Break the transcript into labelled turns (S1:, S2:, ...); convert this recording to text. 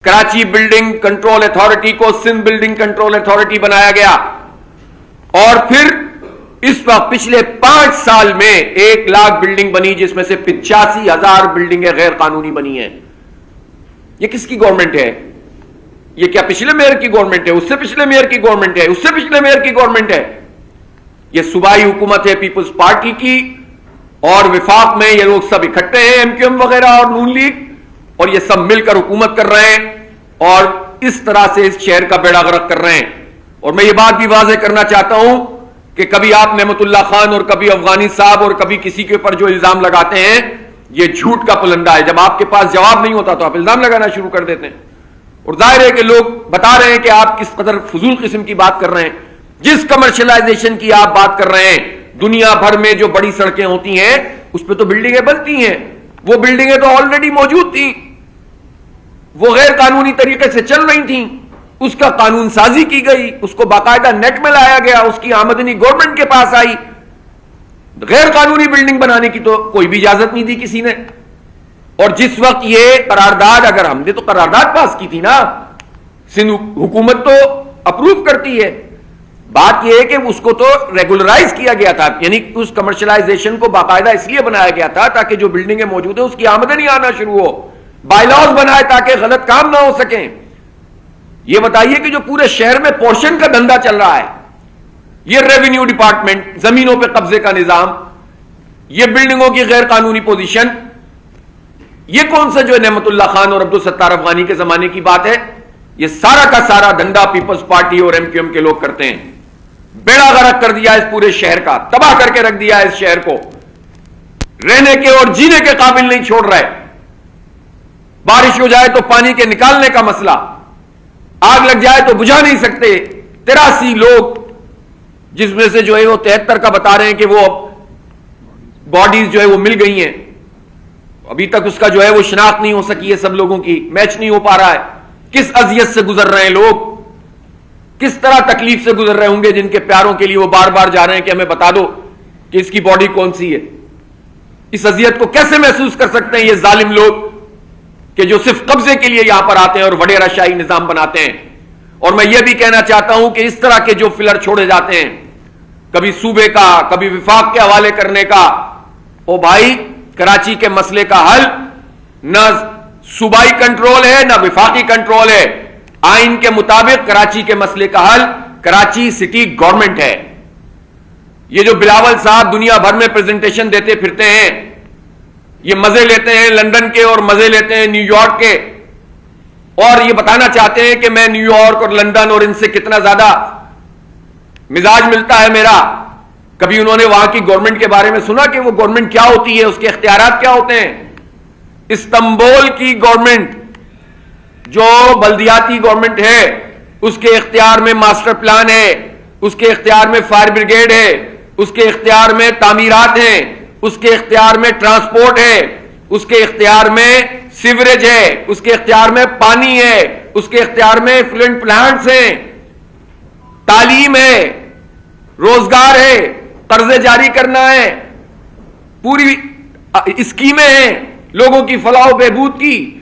S1: Karachi building control authority کو Sindh building control authority بنایا گیا اور پھر اس وقت پچھلے 5 سال میں 1 لاکھ بلڈنگ بنی جس میں سے 85,000 بلڈنگیں غیر قانونی بنی ہیں. یہ کس کی گورنمنٹ ہے؟ یہ کیا پچھلے میئر کی گورنمنٹ ہے؟ اس سے پچھلے میئر کی گورنمنٹ ہے؟ اس سے پچھلے میئر کی گورنمنٹ ہے؟ یہ صوبائی حکومت ہے پیپلز پارٹی کی اور وفاق میں یہ لوگ سب اکٹھے ہیں ایم کیو ایم وغیرہ اور نون لیگ اور یہ سب مل کر حکومت کر رہے ہیں اور اس طرح سے اس شہر کا بیڑا غرق کر رہے ہیں. اور میں یہ بات بھی واضح کرنا چاہتا ہوں کہ کبھی آپ نعمت اللہ خان اور کبھی افغانی صاحب اور کبھی کسی کے اوپر جو الزام لگاتے ہیں یہ جھوٹ کا پلندہ ہے. جب آپ کے پاس جواب نہیں ہوتا تو آپ الزام لگانا شروع کر دیتے ہیں اور ظاہر ہے کہ لوگ بتا رہے ہیں کہ آپ کس قدر فضول قسم کی بات کر رہے ہیں. جس کمرشلائزیشن کی آپ بات کر رہے ہیں دنیا بھر میں جو بڑی سڑکیں ہوتی ہیں اس پہ تو بلڈنگیں بنتی ہیں. وہ بلڈنگیں تو آلریڈی موجود تھیں, وہ غیر قانونی طریقے سے چل رہی تھیں, اس کا قانون سازی کی گئی, اس کو باقاعدہ نیٹ میں لایا گیا, اس کی آمدنی گورنمنٹ کے پاس آئی. غیر قانونی بلڈنگ بنانے کی تو کوئی بھی اجازت نہیں دی کسی نے. اور جس وقت یہ قرارداد, اگر ہم نے تو قرارداد پاس کی تھی نا, سندھ حکومت تو اپروو کرتی ہے, بات یہ ہے کہ اس کو تو ریگولرائز کیا گیا تھا, یعنی اس کمرشلائزیشن کو باقاعدہ اس لیے بنایا گیا تھا تاکہ جو بلڈنگیں موجود ہیں اس کی آمدنی آنا شروع ہو, بائی لاز بنائے تاکہ غلط کام نہ ہو سکیں. یہ بتائیے کہ جو پورے شہر میں پورشن کا دھندا چل رہا ہے, یہ ریونیو ڈپارٹمنٹ, زمینوں پہ قبضے کا نظام, یہ بلڈنگوں کی غیر قانونی پوزیشن, یہ کون سا جو نعمت اللہ خان اور عبدالستار افغانی کے زمانے کی بات ہے؟ یہ سارا کا سارا دھندا پیپلز پارٹی اور ایم کیو ایم کے لوگ کرتے ہیں. بیڑا غرق کر دیا اس پورے شہر کا, تباہ کر کے رکھ دیا اس شہر کو, رہنے کے اور جینے کے قابل نہیں چھوڑ رہے. بارش ہو جائے تو پانی کے نکالنے کا مسئلہ, آگ لگ جائے تو بجھا نہیں سکتے. 83 لوگ جس میں سے جو ہے وہ 73 کا بتا رہے ہیں کہ وہ باڈیز جو ہے وہ مل گئی ہیں, ابھی تک اس کا جو ہے وہ شناخت نہیں ہو سکی ہے, سب لوگوں کی میچ نہیں ہو پا رہا ہے. کس اذیت سے گزر رہے ہیں لوگ, کس طرح تکلیف سے گزر رہے ہوں گے جن کے پیاروں کے لیے وہ بار بار جا رہے ہیں کہ ہمیں بتا دو کہ اس کی باڈی کون سی ہے. اس اذیت کو کیسے محسوس کر سکتے ہیں یہ ظالم لوگ کہ جو صرف قبضے کے لیے یہاں پر آتے ہیں اور وڈیرا شاہی نظام بناتے ہیں. اور میں یہ بھی کہنا چاہتا ہوں کہ اس طرح کے جو فلر چھوڑے جاتے ہیں, کبھی صوبے کا کبھی وفاق کے حوالے کرنے کا, او بھائی کراچی کے مسئلے کا حل نہ صوبائی کنٹرول ہے نہ وفاقی کنٹرول ہے. آئین کے مطابق کراچی کے مسئلے کا حل کراچی سٹی گورنمنٹ ہے. یہ جو بلاول صاحب دنیا بھر میں پریزنٹیشن دیتے پھرتے ہیں, یہ مزے لیتے ہیں لندن کے اور مزے لیتے ہیں نیو یارک کے, اور یہ بتانا چاہتے ہیں کہ میں نیو یارک اور لندن اور ان سے کتنا زیادہ مزاج ملتا ہے میرا. کبھی انہوں نے وہاں کی گورنمنٹ کے بارے میں سنا کہ وہ گورنمنٹ کیا ہوتی ہے, اس کے اختیارات کیا ہوتے ہیں؟ استنبول کی گورنمنٹ جو بلدیاتی گورنمنٹ ہے اس کے اختیار میں ماسٹر پلان ہے, اس کے اختیار میں فائر بریگیڈ ہے, اس کے اختیار میں تعمیرات ہیں, اس کے اختیار میں ٹرانسپورٹ ہے, اس کے اختیار میں سیوریج ہے, اس کے اختیار میں پانی ہے, اس کے اختیار میں ایفلوئنٹ پلانٹس ہیں, تعلیم ہے, روزگار ہے, قرضے جاری کرنا ہے, پوری اسکیمیں ہیں لوگوں کی فلاح و بہبود کی.